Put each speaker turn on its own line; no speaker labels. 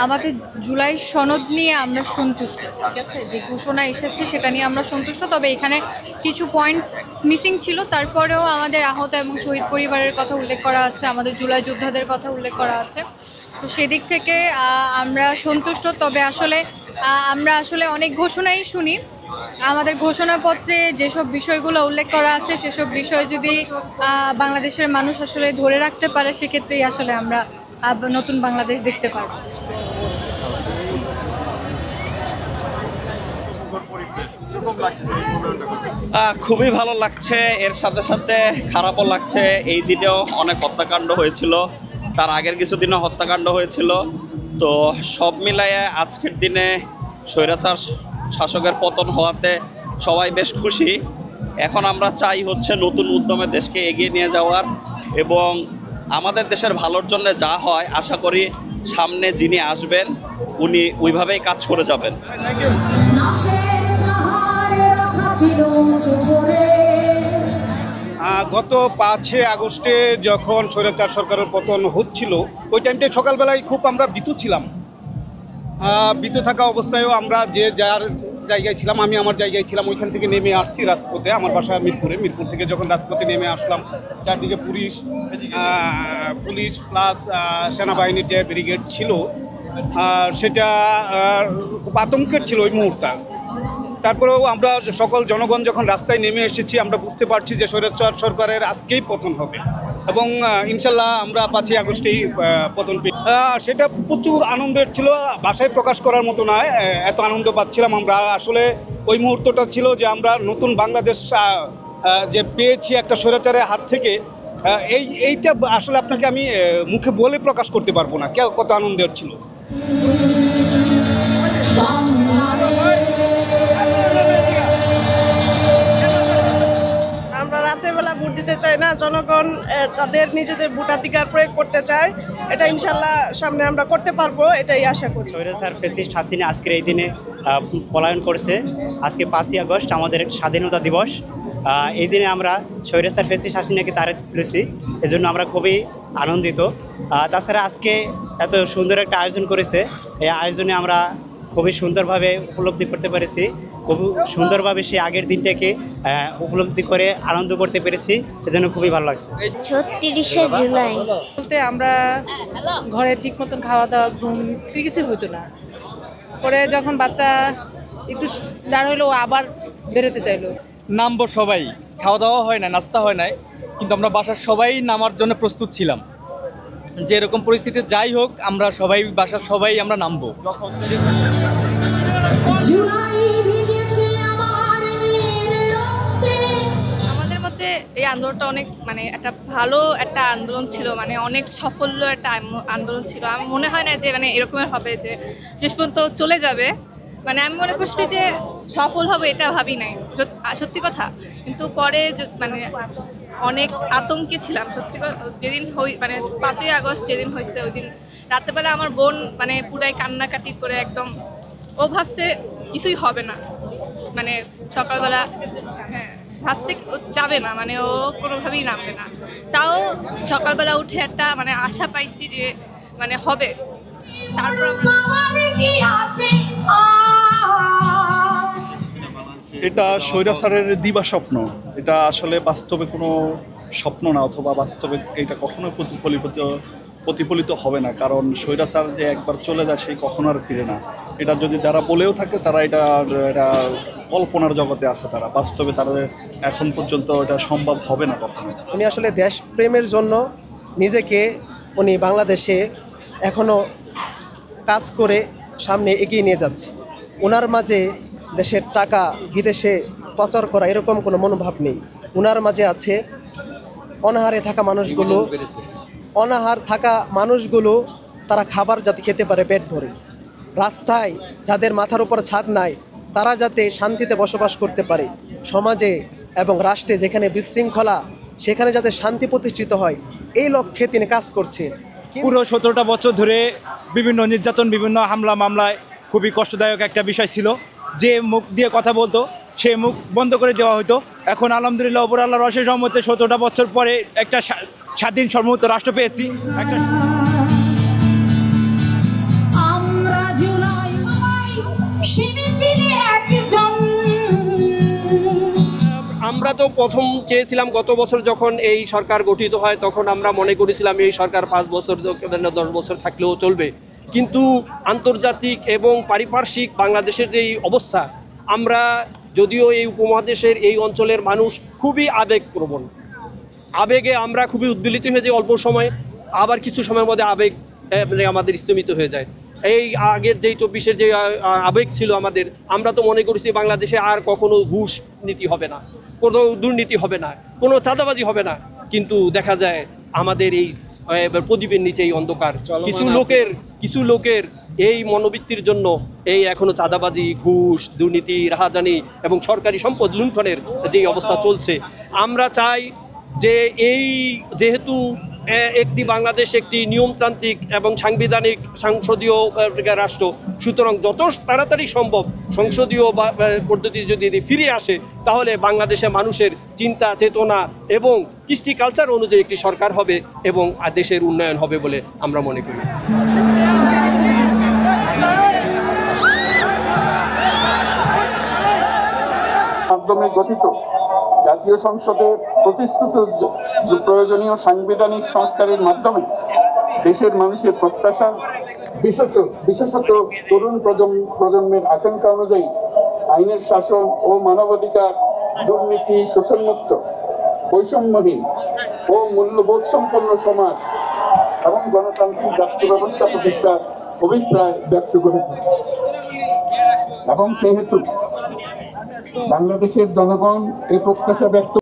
আমাদের জুলাই সনদ নিয়ে আমরা সন্তুষ্ট, ঠিক আছে, যে ঘোষণা এসেছে সেটা নিয়ে আমরা সন্তুষ্ট। তবে এখানে কিছু পয়েন্টস মিসিং ছিল, তারপরেও আমাদের আহত এবং শহীদ পরিবারের কথা উল্লেখ করা আছে, আমাদের জুলাই যোদ্ধাদের কথা উল্লেখ করা আছে। তো সেদিক থেকে আমরা সন্তুষ্ট। তবে আসলে আমরা অনেক ঘোষণাই শুনি, আমাদের ঘোষণাপত্রে যেসব বিষয়গুলো উল্লেখ করা আছে সেসব বিষয় যদি বাংলাদেশের মানুষ আসলে ধরে রাখতে পারে, সেক্ষেত্রেই আসলে আমরা নতুন বাংলাদেশ দেখতে পারবো।
খুবই ভালো লাগছে, এর সাথে সাথে খারাপও লাগছে। এই দিনেও অনেক হত্যাকাণ্ড হয়েছিল, তার আগের কিছুদিনও হত্যাকাণ্ড হয়েছিল। তো সব মিলাইয়ে আজকের দিনে স্বৈরাচার শাসকের পতন হওয়াতে সবাই বেশ খুশি। এখন আমরা চাই হচ্ছে নতুন উদ্যমে দেশকে এগিয়ে নিয়ে যাওয়ার, এবং আমাদের দেশের ভালোর জন্য যা হয় আশা করি সামনে যিনি আসবেন উনি ওইভাবেই কাজ করে যাবেন।
গত 5 আগস্টে যখন স্বৈরাচার সরকারের পতন হচ্ছিল, ওই টাইমটায় সকালবেলায় খুব আমরা ভীতু ছিলাম। ভীতু থাকা অবস্থায়ও আমরা যে যার জায়গায় ছিলাম, আমি আমার জায়গায় ছিলাম, ওইখান থেকে নেমে আসছি রাজপথে। আমার বাসা মিরপুর থেকে যখন রাজপথে নেমে আসলাম, চারদিকে পুলিশ প্লাস সেনাবাহিনীর যে ব্রিগেড ছিল, সেটা খুব আতঙ্কের ছিল ওই মুহূর্তে। তারপরেও আমরা সকল জনগণ যখন রাস্তায় নেমে এসেছি, আমরা বুঝতে পারছি যে স্বৈরাচার সরকারের আজকেই পতন হবে, এবং ইনশাল্লাহ আমরা 5 আগস্টেই পতন পেয়ে সেটা প্রচুর আনন্দের ছিল, ভাষায় প্রকাশ করার মতো নয়, এত আনন্দ পাচ্ছিলাম আমরা। আসলে ওই মুহূর্তটা ছিল যে আমরা নতুন বাংলাদেশ যে পেয়েছি একটা স্বৈরাচারের হাত থেকে, এইটা আসলে আপনাকে আমি মুখে বলে প্রকাশ করতে পারবো না কত আনন্দের ছিল।
আমরা রাতের বেলা ভোট দিতে চাই না, জনগণ তাদের নিজেদের ভোটাধিকার প্রয়োগ করতে চায়। এটা ইনশাল্লাহ সামনে আমরা করতে পারবো, এটাই আশা করি।
স্বৈরাচার ফ্যাসিস্ট হাসিনা আজকের এই দিনে পলায়ন করেছে। আজকে 5 আগস্ট আমাদের স্বাধীনতা দিবস। এই দিনে আমরা স্বৈরাচার ফ্যাসিস্ট হাসিনাকে তাড়িয়ে তুলেছি, এজন্য আমরা খুবই আনন্দিত। তাছাড়া আজকে এত সুন্দর একটা আয়োজন করেছে, এই আয়োজনে আমরা খুবই সুন্দরভাবে উপলব্ধি করতে পেরেছি, খুব সুন্দরভাবে সেই আগের দিনটাকে উপলব্ধি করে আনন্দ করতে পেরেছি, এজন্য খুবই ভালো লাগছে।
36শে জুলাই
বলতে আমরা ঘরে ঠিক মতন খাওয়া দাওয়া ঘুম কিছু হতো না, পরে যখন বাচ্চা একটু দাঁড় হইলো আবার বেরোতে চাইলো।
নামবো সবাই, খাওয়া দাওয়া হয় না, নাস্তা হয় নাই, কিন্তু আমরা বাসার সবাই নামার জন্য প্রস্তুত ছিলাম। যে এরকম পরিস্থিতি যাই হোক, আমরা সবাই বাসার সবাই আমরা নামবো।
আমাদের মধ্যে এই আন্দোলনটা অনেক একটা ভালো একটা আন্দোলন ছিল, অনেক সাফল্য একটা আন্দোলন ছিল। আমার মনে হয় না যে এরকমের হবে যে শেষ পর্যন্ত চলে যাবে। আমি মনে করছি যে সফল হবে এটা ভাবি নাই, সত্যি কথা। কিন্তু পরে অনেক আতঙ্কে ছিলাম সত্যি। যেদিন 5ই আগস্ট যেদিন হয়েছে, ওই দিন রাত্রেবেলা আমার বোন পুরাই কান্নাকাটি করে একদম, ও ভাবছে কিছুই হবে না, সকালবেলা হ্যাঁ ভাবছে ও যাবে না, ও কোনোভাবেই নামবে না। তাও সকালবেলা উঠে একটা আশা পাইছি যে হবে। তারপর
এটা স্বৈরাচারের দিবা স্বপ্ন, এটা আসলে বাস্তবে কোনো স্বপ্ন না, অথবা বাস্তবে এটা কখনোই প্রতিফলিত হবে না। কারণ স্বৈরাচার যে একবার চলে যায় সেই কখনো আর ফিরে না। এটা যদি যারা বলেও থাকে তারা এটা কল্পনার জগতে আছে, তারা বাস্তবে তারা এখন পর্যন্ত এটা সম্ভব হবে না কখনো।
উনি আসলে দেশপ্রেমের জন্য নিজেকে উনি বাংলাদেশে এখনও কাজ করে সামনে এগিয়ে নিয়ে যাচ্ছে। ওনার মাঝে দেশের টাকা বিদেশে পাচার করা এরকম কোনো মনোভাব নেই। ওনার মাঝে আছে অনাহারে থাকা মানুষগুলো, তারা খাবার যাতে খেতে পারে পেট ভরে, রাস্তায় যাদের মাথার উপর ছাদ নাই তারা যাতে শান্তিতে বসবাস করতে পারে, সমাজে এবং রাষ্ট্রে যেখানে বিশৃঙ্খলা সেখানে যাতে শান্তি প্রতিষ্ঠিত হয়, এই লক্ষ্যে তিনি কাজ করছে।
পুরো 17টা বছর ধরে বিভিন্ন নির্যাতন, বিভিন্ন হামলা মামলায় খুবই কষ্টদায়ক একটা বিষয় ছিল। যে মুখ দিয়ে কথা বলতো সে মুখ বন্ধ করে দেওয়া হতো। এখন আলহামদুলিল্লাহ উপর আল্লাহর অশেষ রহমতে 17টা বছর পরে একটা স্বাধীন সর্বভৌম রাষ্ট্র পেয়েছি। একটা
আমরা তো প্রথম চেয়েছিলাম গত বছর যখন এই সরকার গঠিত হয় তখন আমরা মনে করেছিলাম এই সরকার 5 বছর 10 বছর থাকলেও চলবে, কিন্তু আন্তর্জাতিক এবং পারিপার্শ্বিক বাংলাদেশের যে অবস্থা, আমরা যদিও এই উপমহাদেশের এই অঞ্চলের মানুষ খুবই আবেগপ্রবণ, আবেগে আমরা খুবই উদ্বেলিত হয়ে যাই অল্প সময়, আবার কিছু সময়ের মধ্যে আবেগ আমাদের স্থমিত হয়ে যায়। এই আগের যেই 24-এর যে আবেগ ছিল আমাদের, আমরা তো মনে করছি বাংলাদেশে আর কখনো ঘুষ নীতি হবে না, কোনো দুর্নীতি হবে না, কোনো চাঁদাবাজি হবে না, কিন্তু দেখা যায় আমাদের এই প্রদীপের নিচে এই অন্ধকার, কিছু লোকের এই মনোবৃত্তির জন্য এই এখনো চাঁদাবাজি, ঘুষ, দুর্নীতি, রাহাজানি এবং সরকারি সম্পদ লুণ্ঠনের যে অবস্থা চলছে। আমরা চাই যে এই যেহেতু একটি বাংলাদেশ একটি নিয়মতান্ত্রিক এবং সাংবিধানিক সংসদীয় রাষ্ট্র, সুতরাং যত তাড়াতাড়ি সম্ভব সংসদীয় পদ্ধতি যদি ফিরে আসে তাহলে বাংলাদেশে মানুষের চিন্তা চেতনা এবং কৃষ্টি কালচার অনুযায়ী একটি সরকার হবে এবং দেশের উন্নয়ন হবে বলে আমরা মনে করি।
মাধ্যমে গঠিত জাতীয় সংসদে প্রতিষ্ঠিত প্রয়োজনীয় সাংবিধানিক সংস্কারের মাধ্যমে দেশের মানুষের প্রত্যাশা, বিশেষত তরুণ প্রজন্মের আকাঙ্ক্ষা অনুযায়ী আইনের শাসন ও মানবাধিকার, দুর্নীতি, শোষণমুক্ত, বৈষম্যহীন ও মূল্যবোধ সম্পন্ন সমাজ এবং গণতান্ত্রিক রাষ্ট্র ব্যবস্থা প্রতিষ্ঠার অভিপ্রায় ব্যক্ত করেছে এবং সেহেতু বাংলাদেশের জনগণ এই প্রত্যাশা ব্যক্ত